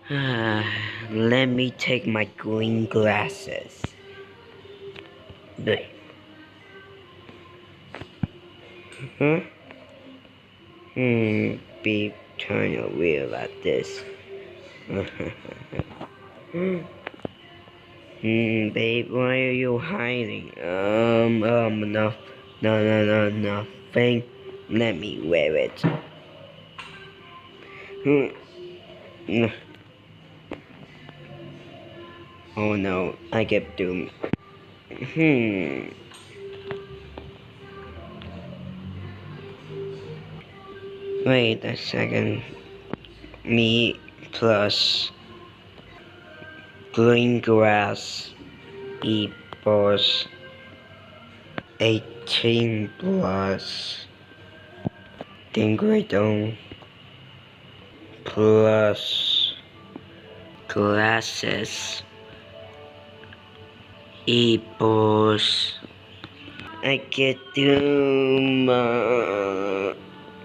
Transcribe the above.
Let me take my green glasses. Bleh. Huh? Beep, turn your wheel like this. Babe, why are you hiding? Nothing. Let me wear it. Mm. Oh no, I get doomed. Wait a second. Me plus green grass equals 18 plus TingGuiTong plus glasses equals I get doomed.